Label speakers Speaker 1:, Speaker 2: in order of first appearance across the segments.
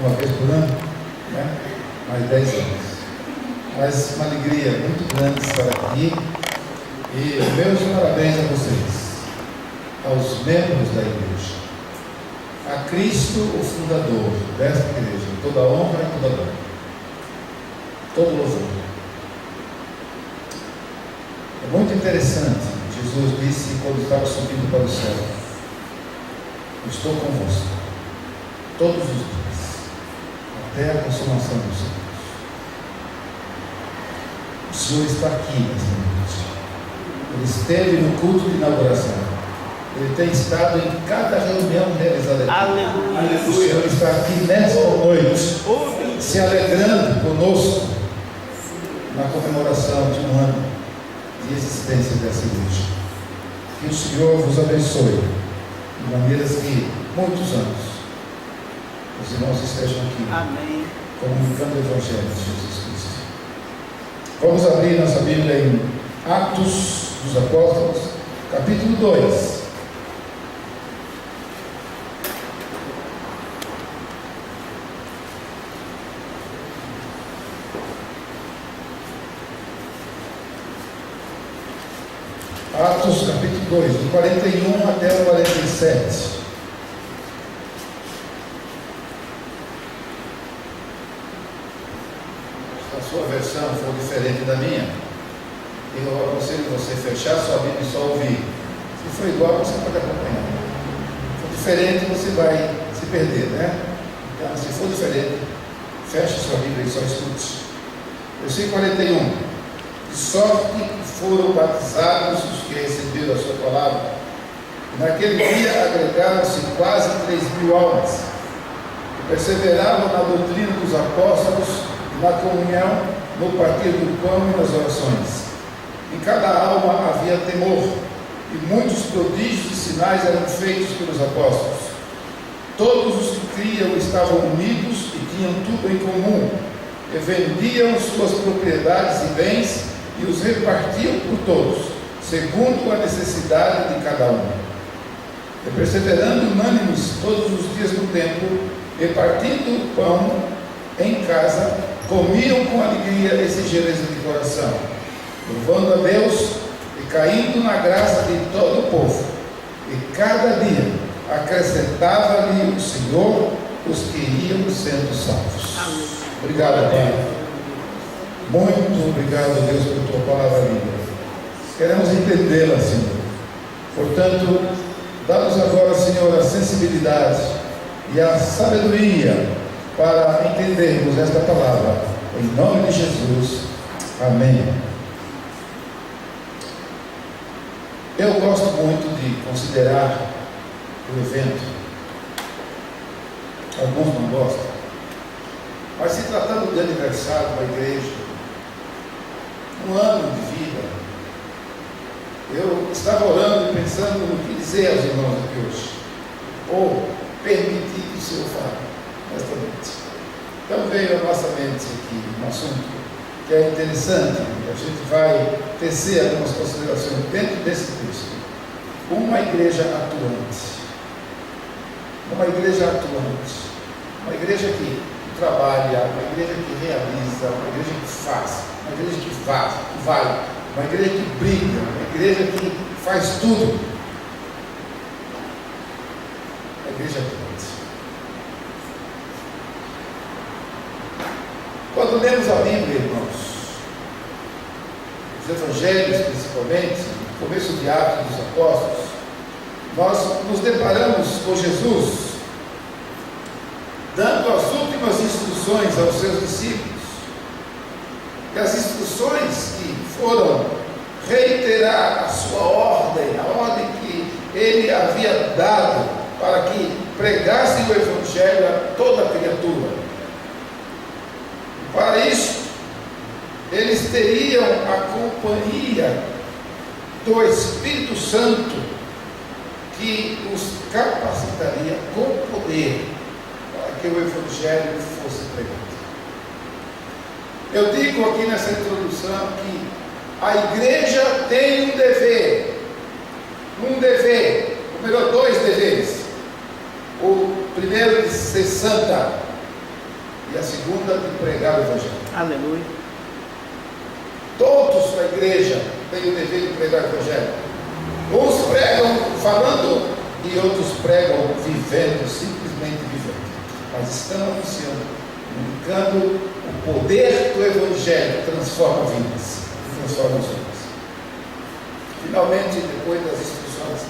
Speaker 1: uma vez por ano, né? Mais 10 anos. Mas uma alegria muito grande estar aqui. E meus parabéns a vocês, aos membros da igreja, a Cristo, o fundador desta igreja, toda honra e toda glória, todo louvor. É muito interessante, Jesus disse quando estava subindo para o céu: estou convosco todos os dias, até a consumação dos séculos. O Senhor está aqui nesta noite. Ele esteve no culto de inauguração. Ele tem estado em cada reunião realizada aqui. Aleluia. O Senhor está aqui nesta noite, se alegrando conosco na comemoração de um ano de existência dessa igreja. Que o Senhor vos abençoe de maneiras que muitos anos os irmãos estejam aqui. Amém. Comunicando o Evangelho de Jesus Cristo. Vamos abrir nossa Bíblia em Atos dos Apóstolos, capítulo 2. Atos, capítulo 2, do 41 até o 47. Se a sua versão for diferente da minha, eu aconselho você fechar sua Bíblia e só ouvir. Se for igual, você pode acompanhar. Se for diferente, você vai se perder, né? Então, se for diferente, feche sua Bíblia e só escute. Versículo 41. De sorte que foram batizados os que receberam a sua palavra. E naquele dia agregaram-se quase 3.000 almas, que perseveravam na doutrina dos apóstolos, na comunhão, no partir do pão e nas orações. Em cada alma havia temor, e muitos prodígios e sinais eram feitos pelos apóstolos. Todos os que criam estavam unidos e tinham tudo em comum, e vendiam suas propriedades e bens e os repartiam por todos, segundo a necessidade de cada um. E perseverando unânimes todos os dias no templo, e partindo o pão em casa, comiam com alegria e singeleza de coração, louvando a Deus e caindo na graça de todo o povo. E cada dia acrescentava-lhe o Senhor os que iam sendo salvos. Obrigado, Pai. Muito obrigado, Deus, por tua palavra linda. Queremos entendê-la, Senhor. Portanto, dá-nos agora, Senhor, a sensibilidade e a sabedoria para entendermos esta palavra. Em nome de Jesus. Amém. Eu gosto muito de considerar o evento. Alguns não gostam. Mas se tratando de aniversário da igreja, um ano de vida, eu estava orando e pensando no que dizer aos irmãos aqui hoje, ou permitir que o Senhor fale nesta noite. Então veio à nossa mente aqui um assunto que é interessante, e a gente vai tecer algumas considerações dentro desse texto. Uma igreja atuante. Uma igreja atuante. Uma igreja que trabalha, uma igreja que realiza, uma igreja que faz, uma igreja que vai, uma igreja que briga, uma igreja que faz tudo. A igreja atuante. Quando lemos a Bíblia, irmãos, os evangelhos principalmente, no começo de Atos dos Apóstolos, nós nos deparamos com Jesus dando as últimas instruções aos seus discípulos. E as instruções que foram reiterar a sua ordem, a ordem que ele havia dado para que pregassem o Evangelho a toda a criatura. Para isso, eles teriam a companhia do Espírito Santo, que os capacitaria com poder para que o Evangelho fosse pregado. Eu digo aqui nessa introdução que a igreja tem um dever, ou melhor, dois deveres. O primeiro de ser santa e a segunda de pregar o Evangelho.
Speaker 2: Aleluia.
Speaker 1: Todos na igreja têm o dever de pregar o Evangelho. Uns pregam falando e outros pregam vivendo, simplesmente vivendo. Mas estão anunciando, comunicando o poder do Evangelho que transforma vidas, que transforma os homens. Finalmente, depois das instruções,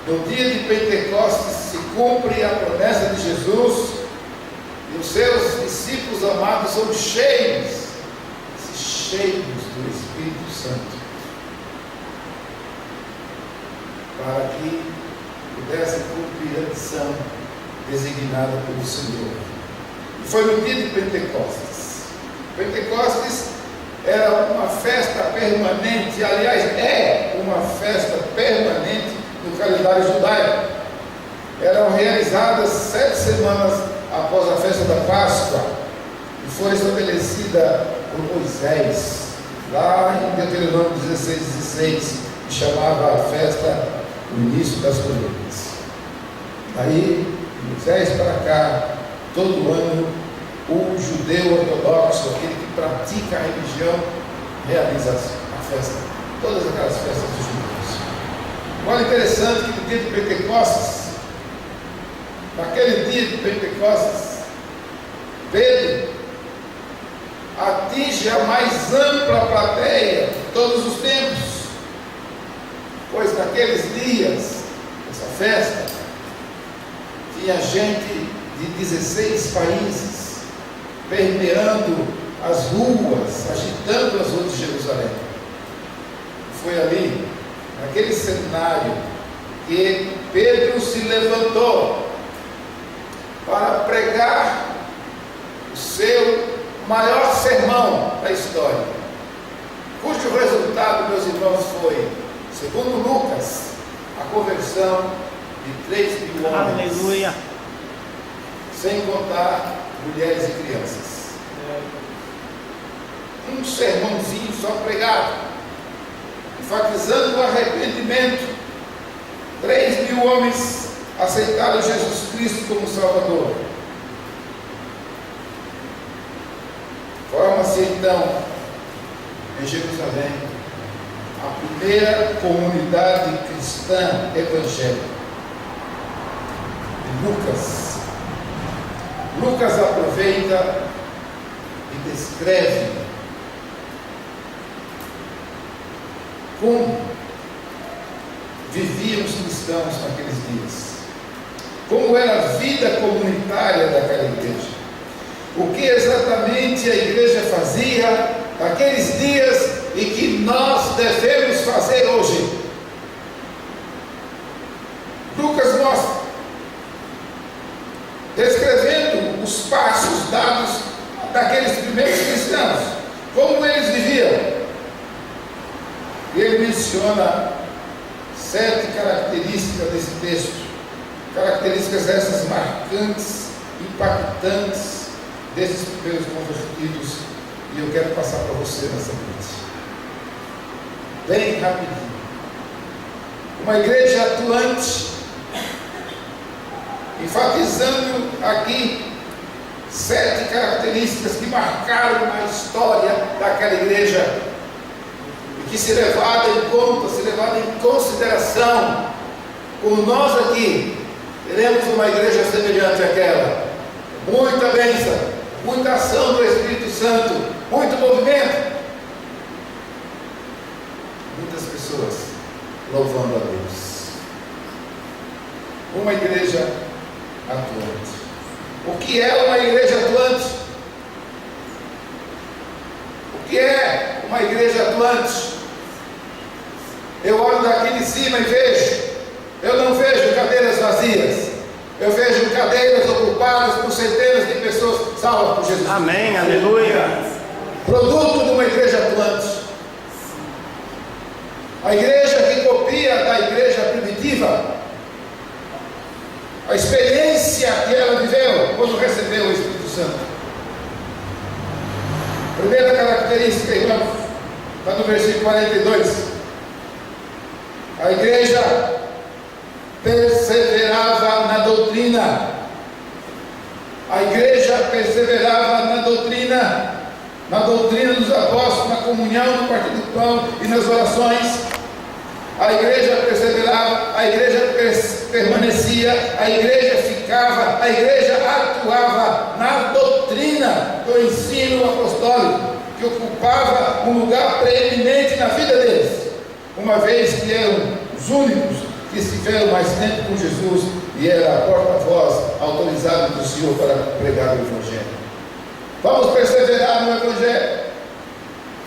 Speaker 1: no dia de Pentecostes se cumpre a promessa de Jesus e os seus discípulos amados são cheios do Espírito Santo, para que pudesse cumprir a missão designada pelo Senhor. E foi no dia de Pentecostes. Pentecostes era uma festa permanente, aliás, é uma festa permanente no calendário judaico. Eram realizadas 7 semanas após a festa da Páscoa e foi estabelecida por Moisés, lá em Deuteronômio 16:16, que chamava a festa o início das colheitas. Daí, de Moisés para cá, todo ano, o judeu ortodoxo, aquele que pratica a religião, realiza a festa, todas aquelas festas dos judeus. Olha, interessante que no dia de Pentecostes, naquele dia de Pentecostes, Pedro atinge a mais ampla plateia de todos os tempos, pois naqueles dias, essa festa, tinha gente de 16 países permeando as ruas, agitando as ruas de Jerusalém. Foi ali, naquele cenário, que Pedro se levantou para pregar o seu maior sermão da história, cujo resultado, meus irmãos, foi, segundo Lucas, a conversão de 3.000 homens.
Speaker 2: Aleluia.
Speaker 1: Sem contar mulheres e crianças. Um sermãozinho só pregado, enfatizando o arrependimento. 3.000 homens aceitaram Jesus Cristo como Salvador. Forma-se então em Jerusalém a primeira comunidade cristã evangélica. Lucas aproveita e descreve como viviam os cristãos naqueles dias, como era a vida comunitária daquela igreja, o que exatamente a igreja fazia naqueles dias e que nós devemos fazer hoje. Lucas mostra, descrevendo os passos dados daqueles primeiros cristãos, como eles viviam. E ele menciona 7 características desse texto, características essas marcantes, impactantes desses primeiros convertidos, e eu quero passar para você nessa noite, bem rapidinho. Uma igreja atuante, enfatizando aqui 7 características que marcaram a história daquela igreja e que, se levada em conta, se levada em consideração, como nós aqui teremos uma igreja semelhante àquela, muita bênção, muita ação do Espírito Santo, muito movimento, muitas pessoas louvando a Deus. Uma igreja atuante. O que é uma igreja atuante? O que é uma igreja atuante? Eu olho daqui de cima e vejo, eu não vejo cadeiras vazias, eu vejo cadeiras ocupadas por centenas de pessoas salvas por Jesus.
Speaker 2: Amém, aleluia.
Speaker 1: Produto de uma igreja atuante. A igreja que copia da igreja primitiva, a experiência que ela viveu quando recebeu o Espírito Santo. Primeira característica, irmãos, está no versículo 42. A igreja perseverava na doutrina. A igreja perseverava na doutrina dos apóstolos, na comunhão, no partir do pão e nas orações. A igreja perseverava, a igreja permanecia, a igreja ficava, a igreja atuava na doutrina do ensino apostólico, que ocupava um lugar preeminente na vida deles, uma vez que eram os únicos que estiveram mais tempo com Jesus e era a porta-voz autorizada do Senhor para pregar o Evangelho. Vamos perseverar no Evangelho,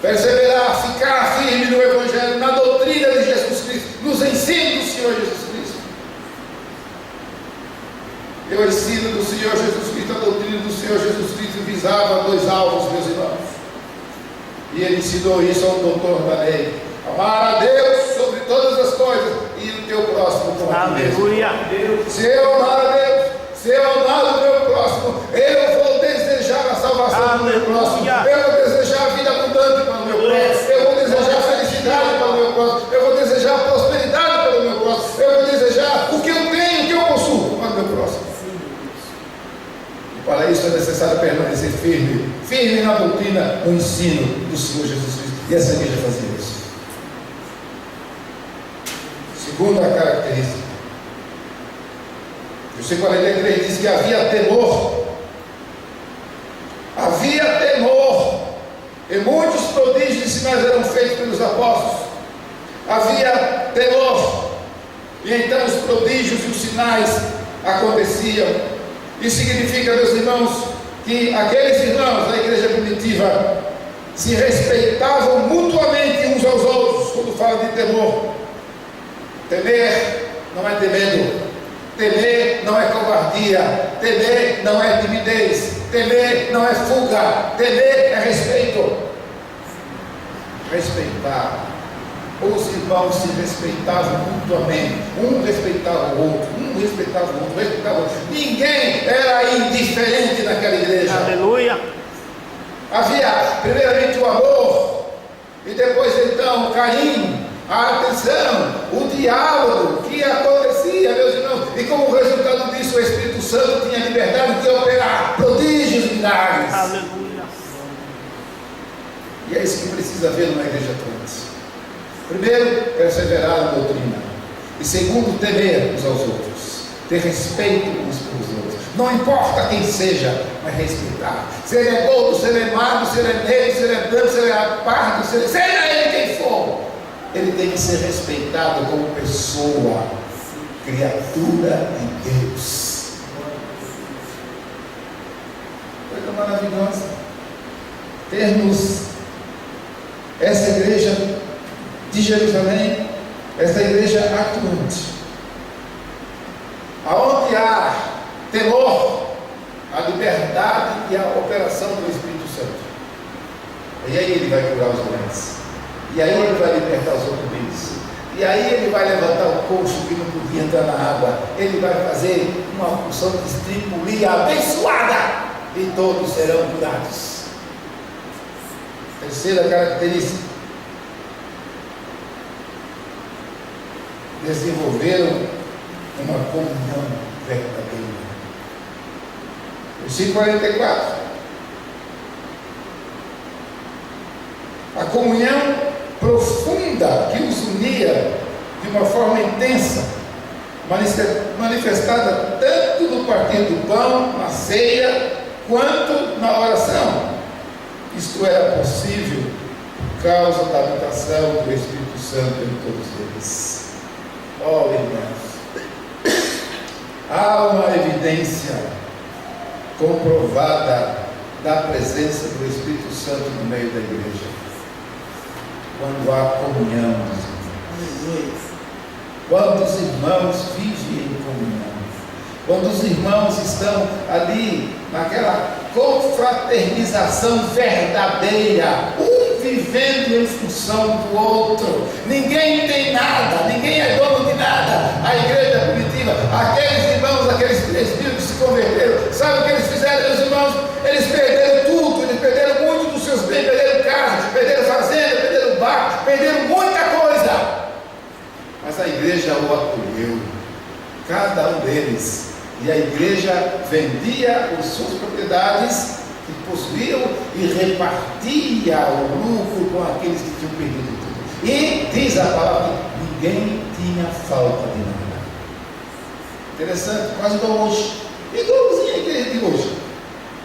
Speaker 1: perseverar, ficar firme no Evangelho, na doutrina de Jesus Cristo, nos ensinos do Senhor Jesus Cristo. E o ensino do Senhor Jesus Cristo, a doutrina do Senhor Jesus Cristo visava dois alvos, meus irmãos. E ele ensinou isso ao doutor da lei: amar a Deus sobre todas as coisas e o teu próximo como a ti mesmo. Se eu amar a Deus, se eu amar o meu próximo, eu vou desejar a salvação do meu próximo, eu vou desejar a vida abundante para o meu próximo, eu vou desejar a felicidade para o meu próximo, eu vou desejar a prosperidade para o meu próximo, eu vou desejar o que eu tenho, o que eu possuo para o meu próximo. E para isso é necessário permanecer firme na doutrina, no ensino do Senhor Jesus Cristo. E essa igreja fazia isso. Segunda característica, versículo 43 diz que havia temor, e muitos prodígios e sinais eram feitos pelos apóstolos. Havia temor, e então os prodígios e os sinais aconteciam. Isso significa, meus irmãos, que aqueles irmãos da igreja primitiva se respeitavam mutuamente uns aos outros. Quando fala de temor, temer não é ter medo, temer não é covardia, temer não é timidez, temer não é fuga, temer é respeito. Respeitar. Os irmãos se respeitavam mutuamente, um respeitava o outro, ninguém era indiferente naquela igreja.
Speaker 2: Aleluia.
Speaker 1: Havia primeiramente o amor, e depois então o carinho, a atenção, o diálogo que acontecia, meus irmãos, e como resultado disso o Espírito Santo tinha liberdade de operar prodígios, milagres.
Speaker 2: Aleluia.
Speaker 1: E é isso que precisa haver numa igreja atuante. Primeiro, perseverar na doutrina, e segundo, temer uns aos outros, ter respeito uns pelos outros, não importa quem seja, mas respeitar. Se ele é gordo, se ele é magro, se ele é negro, se ele é branco, se ele é pardo, seja ele quem for, ele tem que ser respeitado como pessoa, criatura de Deus. Coisa maravilhosa termos essa igreja de Jerusalém, essa igreja atuante, aonde há temor, a liberdade e a operação do Espírito Santo. E aí ele vai curar os doentes, e aí ele vai libertar os oprimidos, e aí ele vai levantar o coxo que não podia entrar na água, ele vai fazer uma função de estripulia abençoada, e todos serão curados. Terceira característica: desenvolveram uma comunhão verdadeira. Versículo 44. A comunhão profunda que os unia de uma forma intensa, manifestada tanto no partir do pão, na ceia, quanto na oração. Isto era possível por causa da habitação do Espírito Santo em todos eles. Oh, irmãos, há uma evidência comprovada da presença do Espírito Santo no meio da igreja, quando há comunhão dos irmãos, quando os irmãos vivem em comunhão, quando os irmãos estão ali naquela confraternização verdadeira, um vivendo em função do outro. Ninguém tem nada, ninguém é dono de nada. A igreja primitiva, aqueles irmãos, aqueles presbíteros que se converteram, sabe o que eles fizeram, meus irmãos? Eles perderam tudo, eles perderam muito dos seus bens, perderam casa, perderam fazenda, perderam barco, perderam muita coisa. Mas a igreja o acolheu, cada um deles, E a igreja vendia as suas propriedades que possuíam e repartia o lucro com aqueles que tinham perdido tudo. E diz a palavra que ninguém tinha falta de nada. Interessante, quase igual hoje. Igualzinho a igreja de hoje.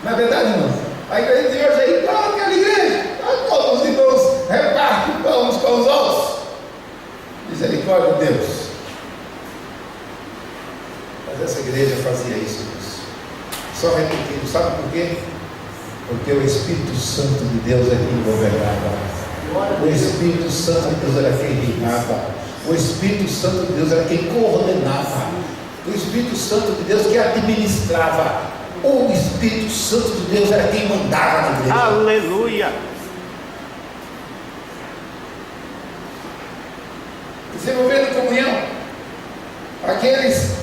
Speaker 1: Na verdade, irmãos, a igreja de hoje é igual àquela igreja. Todos os irmãos repartem o pão uns com os outros. Misericórdia de Deus. Mas essa igreja fazia isso. Só repetindo, sabe por quê? Porque o Espírito Santo de Deus é quem governava. O Espírito Santo de Deus era quem reinava. O Espírito Santo de Deus era quem coordenava. O Espírito Santo de Deus que administrava. O Espírito Santo de Deus era quem mandava na igreja.
Speaker 2: Aleluia!
Speaker 1: Desenvolvendo comunhão. Aqueles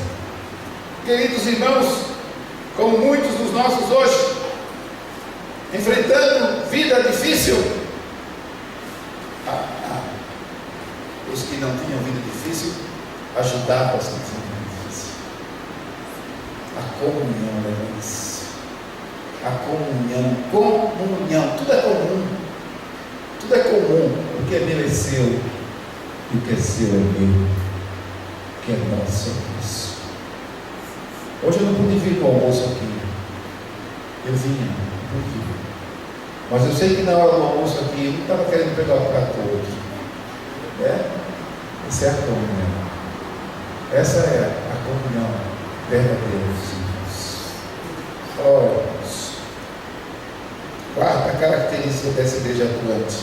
Speaker 1: queridos irmãos, como muitos dos nossos hoje, enfrentando vida difícil. Os que não tinham vida difícil ajudavam os que tinham vida difícil. A comunhão era isso. A comunhão, tudo é comum. Tudo é comum. O que é meu é seu, e o que é seu é meu, o que é nosso é nosso. Hoje eu não pude vir para o almoço aqui. Eu vinha, não pude. Mas eu sei que na hora do almoço aqui, eu não estava querendo pegar o prato todo. Essa é a comunhão. Essa é a comunhão verdadeira dos irmãos. Olha, irmãos. Quarta característica dessa igreja atuante.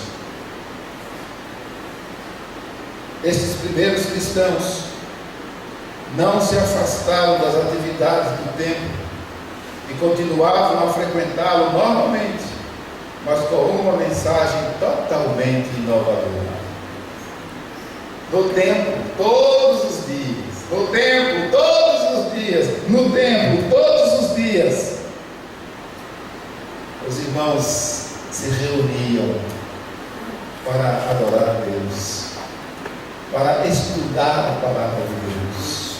Speaker 1: Estes primeiros cristãos não se afastaram das atividades do templo e continuavam a frequentá-lo normalmente, mas com uma mensagem totalmente inovadora. No templo, todos os dias. No templo, todos os dias. No templo, todos os dias. Os irmãos se reuniam para adorar a Deus, para estudar a palavra de Deus,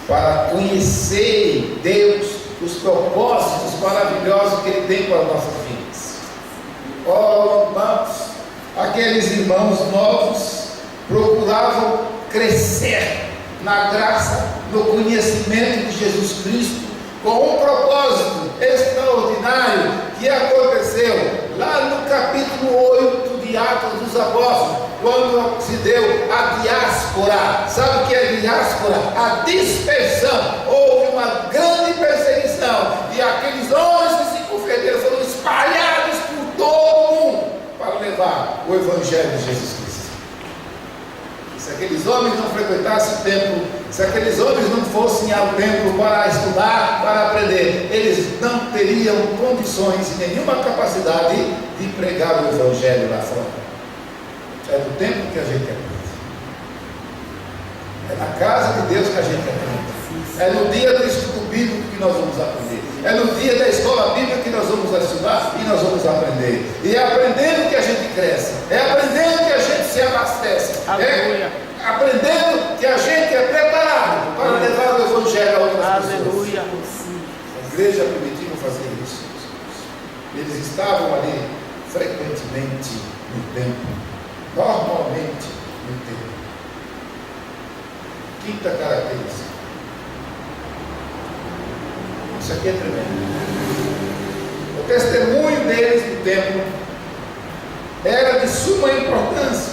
Speaker 1: para conhecer Deus, os propósitos maravilhosos que Ele tem para as nossas vidas. Oh, irmãos, aqueles irmãos novos procuravam crescer na graça, no conhecimento de Jesus Cristo, com um propósito extraordinário que aconteceu lá no capítulo 8 de Atos dos Apóstolos, quando se deu a diáspora. Sabe o que é diáspora? A dispersão. Houve uma grande perseguição e aqueles homens que se converteram foram espalhados por todo o mundo para levar o Evangelho de Jesus Cristo. Se aqueles homens não frequentassem o templo, se aqueles homens não fossem ao templo para estudar, para aprender, eles não teriam condições e nenhuma capacidade de pregar o Evangelho lá fora. É do templo que a gente aprende. É na casa de Deus que a gente aprende. É no dia do estudo bíblico que nós vamos aprender. É no dia da escola bíblica que nós vamos estudar e nós vamos aprender. E é aprendendo que a gente cresce. É aprendendo que a gente se abastece.
Speaker 2: Aleluia.
Speaker 1: É aprendendo que a gente é preparado para levar o Evangelho a outras pessoas.
Speaker 2: Aleluia.
Speaker 1: A igreja primitiva fazia isso. Eles estavam ali frequentemente no templo. Normalmente no templo. Quinta característica. Isso aqui é tremendo. O testemunho deles no templo era de suma importância,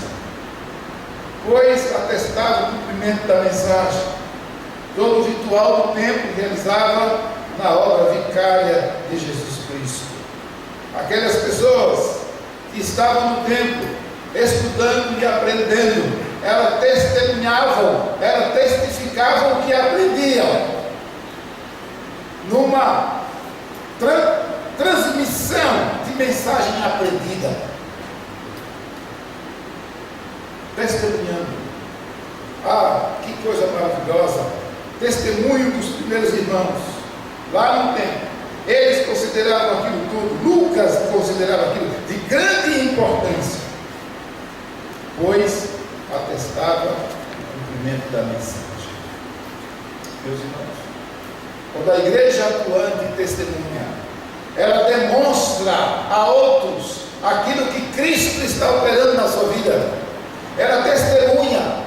Speaker 1: pois atestava o cumprimento da mensagem. Todo o ritual do templo realizava na obra vicária de Jesus Cristo. Aquelas pessoas que estavam no templo, estudando e aprendendo, elas testemunhavam, elas testificavam o que aprendiam, numa transmissão de mensagem aprendida, testemunhando. Que coisa maravilhosa! Testemunho dos primeiros irmãos lá no templo. Eles consideravam aquilo tudo, Lucas considerava aquilo de grande importância, pois atestava o cumprimento da mensagem. Meus irmãos, Quando a igreja atuante testemunha, ela demonstra a outros aquilo que Cristo está operando na sua vida. Ela testemunha,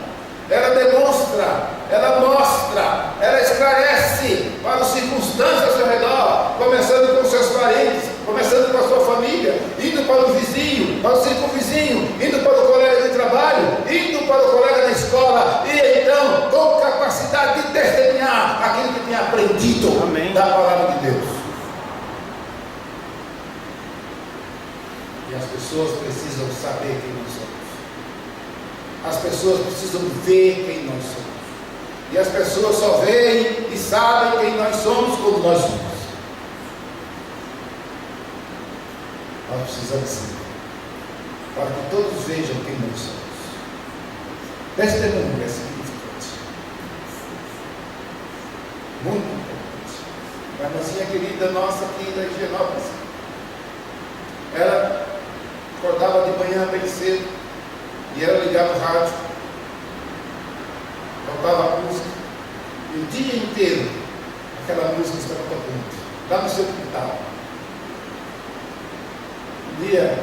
Speaker 1: ela demonstra, ela mostra, ela esclarece para as circunstâncias ao seu redor, começando com seus parentes, começando com a sua família, indo para o vizinho, para o circunvizinho, indo para o colega de trabalho, indo para o colega na escola, e então com capacidade de testemunhar aquilo que tinha aprendido. Amém. Da palavra de Deus. E as pessoas precisam saber quem nós somos. As pessoas precisam ver quem nós somos. E as pessoas só veem e sabem quem nós somos quando nós somos. Nós precisamos ser, para que todos vejam quem nós somos. Testemunho é significante, muito importante. A irmãzinha querida nossa aqui da Higienópolis, ela acordava de manhã bem cedo e ela ligava o rádio, botava a música, e o dia inteiro aquela música estava tocando lá no seu quintal. Um dia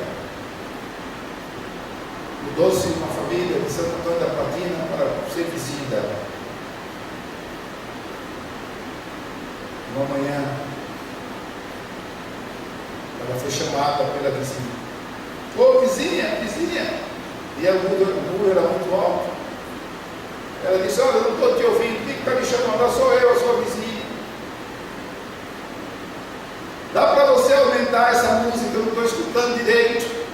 Speaker 1: mudou-se uma família de Santo Antônio da Platina para ser vizinho dela. Uma manhã ela foi chamada pela vizinha. Ô vizinha, vizinha! E o muro era muito alto. Ela disse: olha, eu não estou te ouvindo, quem está me chamando? Sou eu, a sua vizinha. Dá para você aumentar essa música? Eu não estou escutando direito.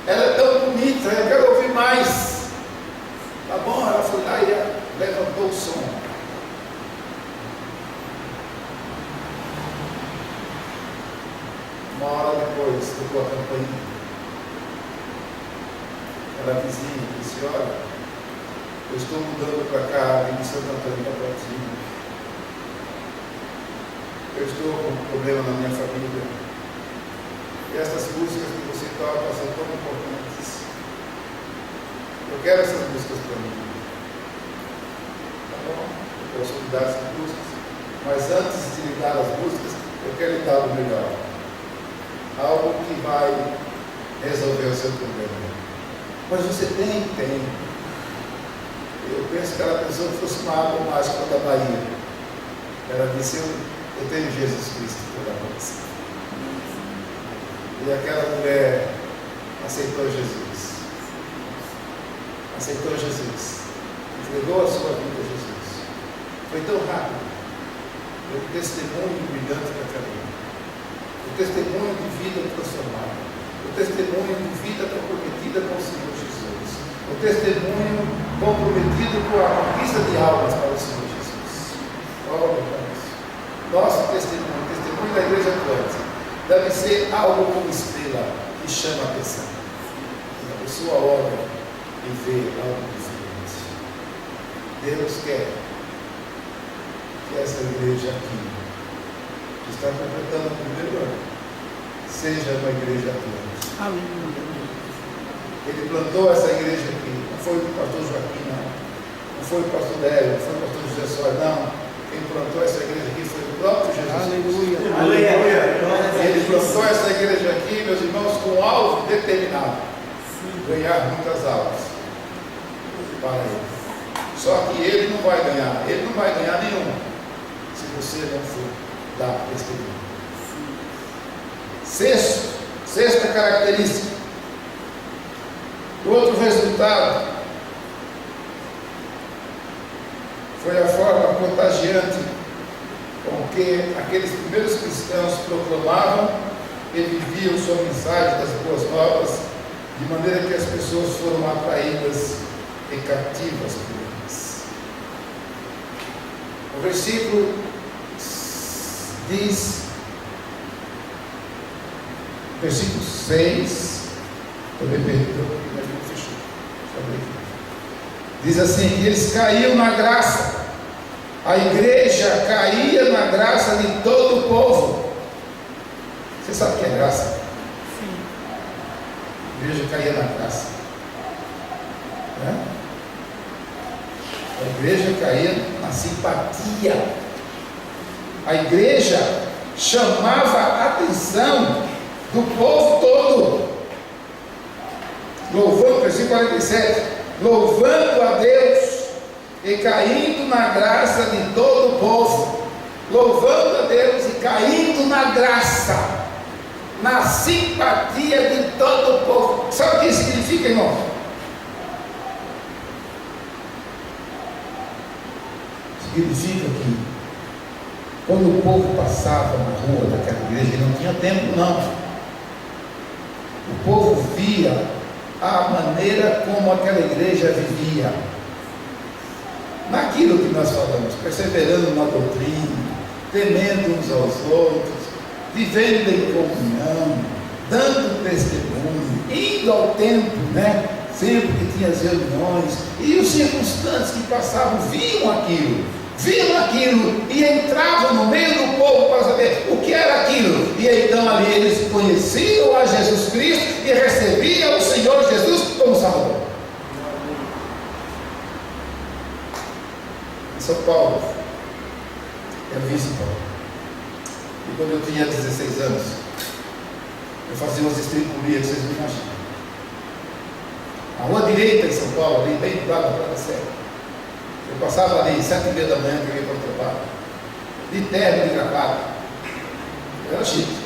Speaker 1: Ela é tão bonita, eu quero ouvir mais. Tá bom? Ela foi lá e levantou o som. Uma hora depois, tocou a campainha. Ela vizinha disse: olha, eu estou mudando para cá, em Santo Antônio da Platina. Eu estou com um problema na minha família. E essas músicas que você toca são tão importantes. Eu quero essas músicas para mim. Tá bom? Eu posso lhe dar essas músicas. Mas antes de lhe dar as músicas, eu quero lhe dar o melhor. Algo que vai resolver o seu problema. Mas você tem. Eu penso que ela pensou que fosse uma água mágica da Bahia. Ela disse: eu tenho Jesus Cristo por você. E aquela mulher aceitou Jesus. Aceitou Jesus. Entregou a sua vida a Jesus. Foi tão rápido. Foi um testemunho brilhante daquela mulher. O testemunho de vida transformada. O testemunho de vida comprometida com o Senhor Jesus. O testemunho comprometido com a conquista de almas para o Senhor Jesus. Oh, meu Deus. Nosso testemunho, o testemunho da igreja atuante, deve ser algo como estrela que chama a atenção. A pessoa olha e vê algo diferente. Deus quer que essa igreja aqui, que está completando o primeiro ano, seja uma igreja atuante. Aleluia. Ele plantou essa igreja aqui. Não foi o pastor Joaquim, não foi o pastor Délio, não foi o pastor José Soares, não. Quem plantou essa igreja aqui foi o próprio Jesus. Aleluia. Aleluia. Ele plantou essa igreja aqui, meus irmãos, com um alvo determinado: ganhar muitas almas para ele. Só que ele não vai ganhar nenhuma se você não for dar testemunho. Sexta característica. O outro resultado foi a forma contagiante com que aqueles primeiros cristãos proclamavam e viviam sua mensagem das boas novas, de maneira que as pessoas foram atraídas e cativas por eles. O versículo diz, versículo 6, também perdeu, fechou. Diz assim: eles caíam na graça, a igreja caía na graça de todo o povo. Você sabe o que é graça? Sim. A igreja caía na graça. A igreja caía na simpatia. a igreja chamava a atenção do povo todo. Louvando, versículo 47, louvando a Deus e caindo na graça de todo o povo. Louvando a Deus e caindo na graça, na simpatia de todo o povo. Sabe o que isso significa, irmão? Significa que quando o povo passava na rua daquela igreja, ele não tinha tempo não. O povo via a maneira como aquela igreja vivia, naquilo que nós falamos, perseverando na doutrina, temendo uns aos outros, vivendo em comunhão, dando testemunho, indo ao templo, né? Sempre que tinha as reuniões, e os circunstantes que passavam viam aquilo e entravam no meio do povo para saber o que era aquilo, e então ali eles conheciam a Jesus Cristo e recebiam o Senhor Jesus como Salvador. Em São Paulo, eu vi São Paulo, e quando eu tinha 16 anos, eu fazia umas estripurias que vocês não imaginam. A rua direita em São Paulo, ali bem do lado da Praça Séria, eu passava ali 7h30 da manhã, que eu ia para o trabalho, de terno, de gravata, era chique.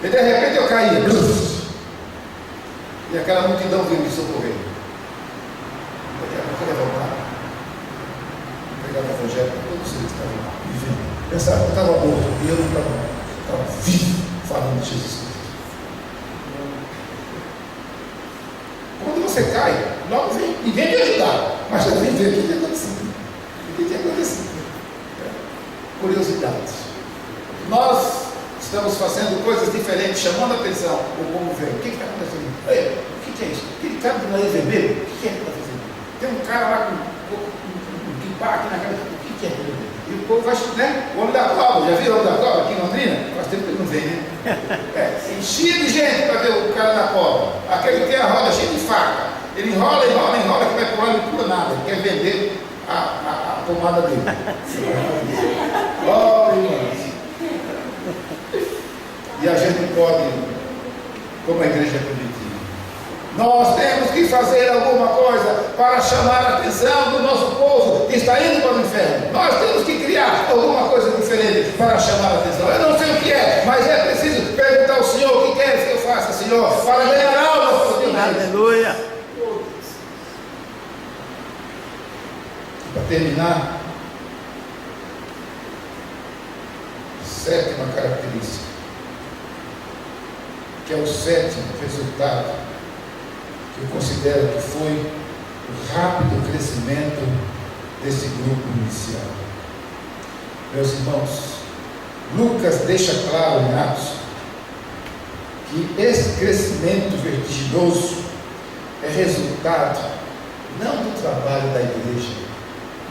Speaker 1: E de repente eu caía, e aquela multidão veio me socorrer. Daqui a pouco eu levantava, pegava o evangelho, todos eles estavam vivendo. Pensava que eu estava morto, e eu não estava vivo, falando de Jesus Cristo. Quando você cai, logo vem, ninguém te ajudar, mas já vem ver o que está acontecendo. O que tem acontecido? Curiosidades. Nós estamos fazendo coisas diferentes, chamando a atenção. O povo vê, o que está acontecendo? Ei, o que é isso? Aquele cara do nariz vermelho, o que é que está fazendo? Tem um cara lá com guipá aqui na cabeça, o que é aquilo? E o povo vai, né? O homem da cobra, já viu o homem da cobra aqui em Londrina? Faz tempo que ele não vem, né? Enchia de gente para ver o cara da cobra. Aquele que tem a roda cheia de faca. Ele enrola, que vai pular, não pula nada. Ele quer vender a pomada dele. Oh, irmãos. E a gente pode, como a igreja primitiva, nós temos que fazer alguma coisa para chamar a atenção do nosso povo que está indo para o inferno. Nós temos que criar alguma coisa diferente para chamar a atenção. Eu não sei o que é, mas é preciso perguntar ao Senhor: o que quer que eu faça, Senhor, para ganhar alma para o teu reino. Aleluia. Para terminar, sétima característica, que é o sétimo resultado, que eu considero que foi o rápido crescimento desse grupo inicial. Meus irmãos, Lucas deixa claro em Atos que esse crescimento vertiginoso é resultado não do trabalho da igreja,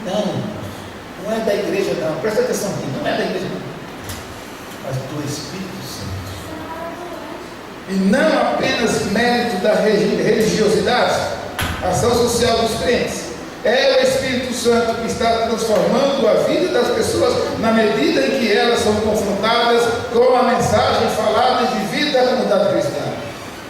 Speaker 1: não é da igreja não, presta atenção aqui, não é da igreja não, mas do Espírito Santo. E não apenas mérito da religiosidade, ação social dos crentes. É o Espírito Santo que está transformando a vida das pessoas na medida em que elas são confrontadas com a mensagem falada de vida da comunidade cristã.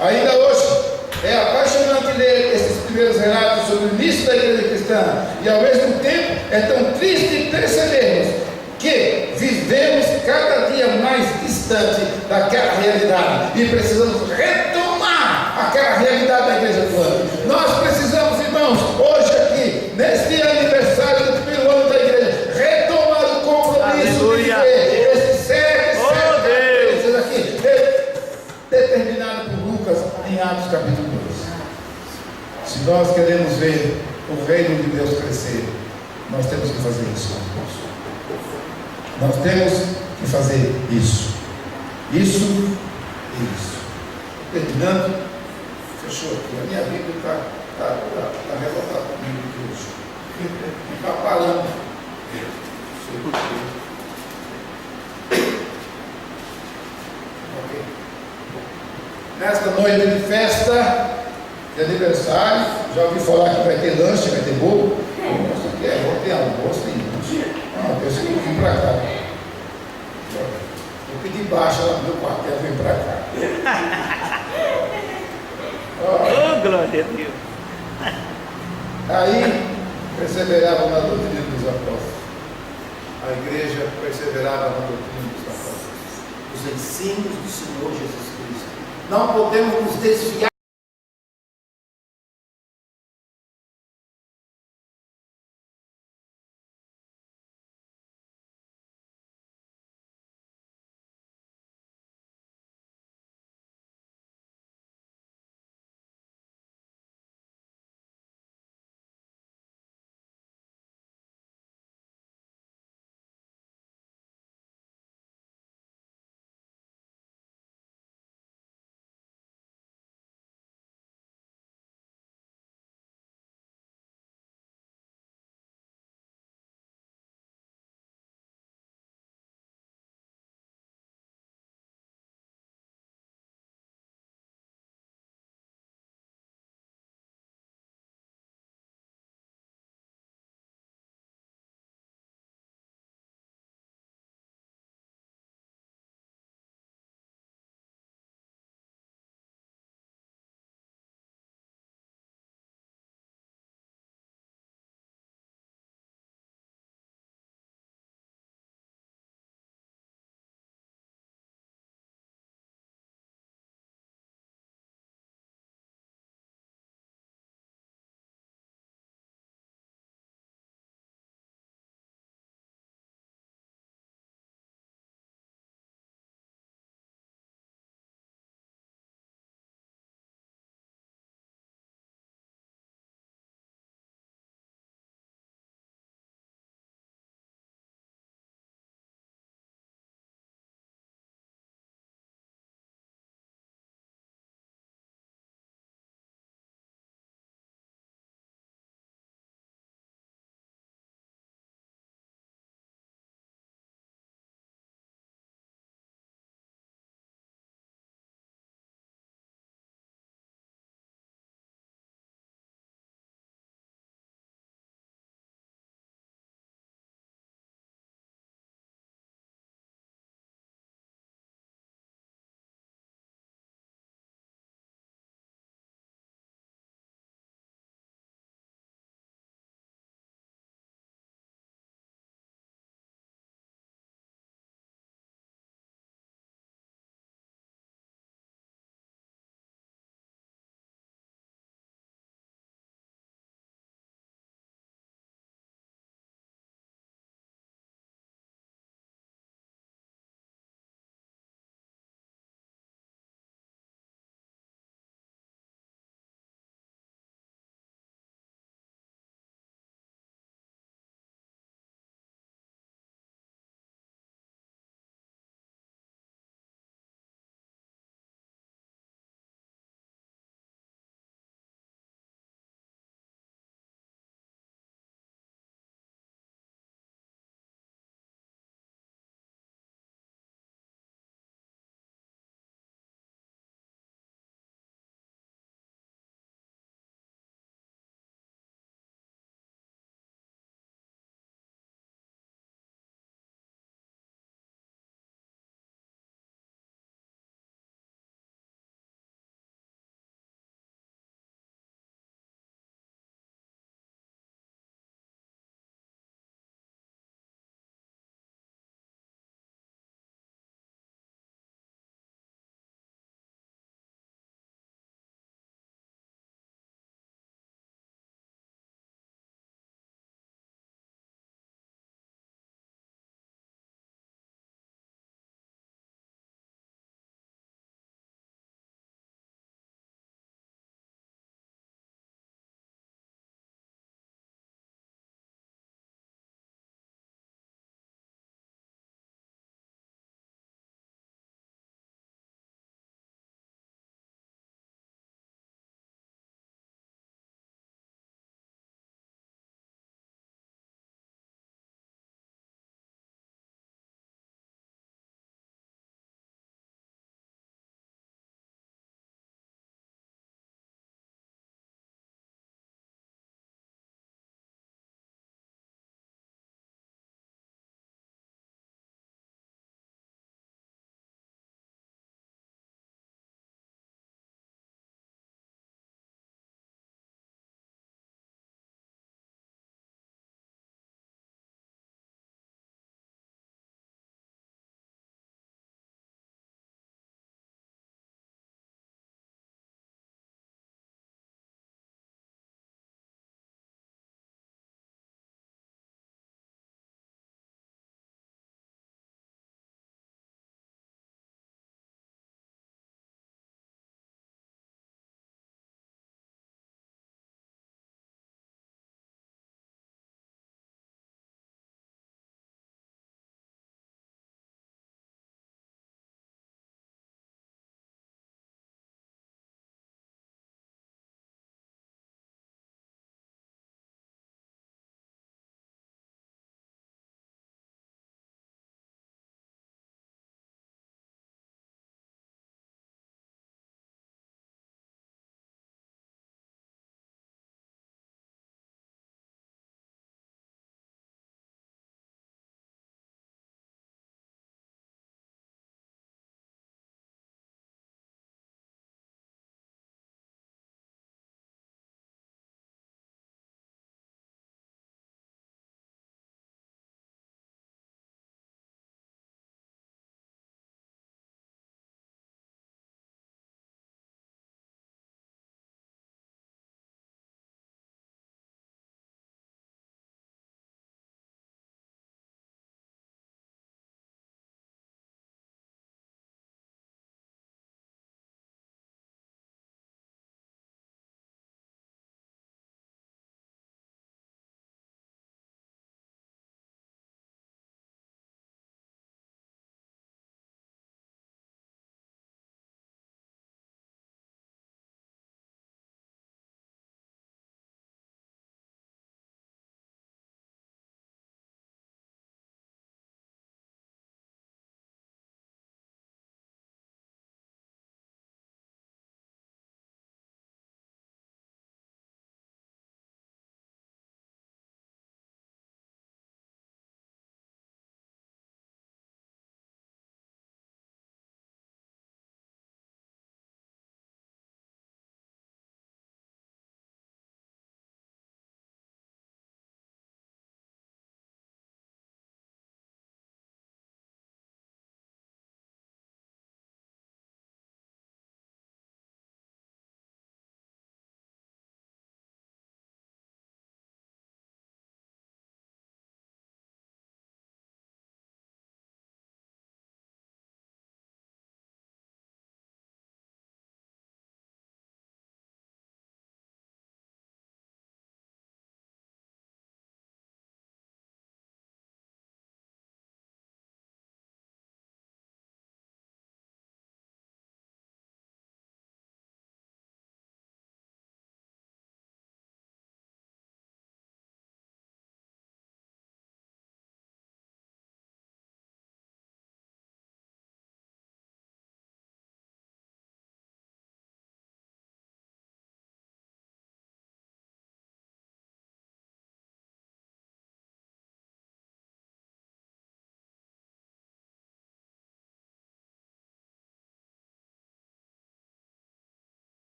Speaker 1: Ainda hoje, é apaixonante ler esses primeiros relatos sobre o início da igreja cristã, e ao mesmo tempo é tão triste percebermos que vivemos cada dia mais distante daquela realidade e precisamos retomar aquela realidade da igreja do ano. Nós precisamos, irmãos, hoje aqui, neste aniversário do primeiro ano da igreja, retomar o compromisso de viver esses sete meses aqui, determinado por Lucas em Atos capítulo 2. Se nós queremos ver o reino de Deus crescer, nós temos que fazer isso. Nós temos que fazer isso. Isso e isso. Terminando, fechou aqui. A minha Bíblia está revoltada comigo aqui hoje. Não está parando. Ok. Nesta noite de festa, de aniversário, já ouvi falar que vai ter lanche, vai ter bolo. Nossa, que é? Vou ter almoço, tem lanche. Não, eu sei que para cá. Eu pedi baixa lá no meu quartel, vem para cá.
Speaker 2: Oh, glória a Deus.
Speaker 1: Aí perseveravam na doutrina dos apóstolos. A igreja perseverava na doutrina dos apóstolos. Os ensinos do Senhor Jesus Cristo. Não podemos nos desviar.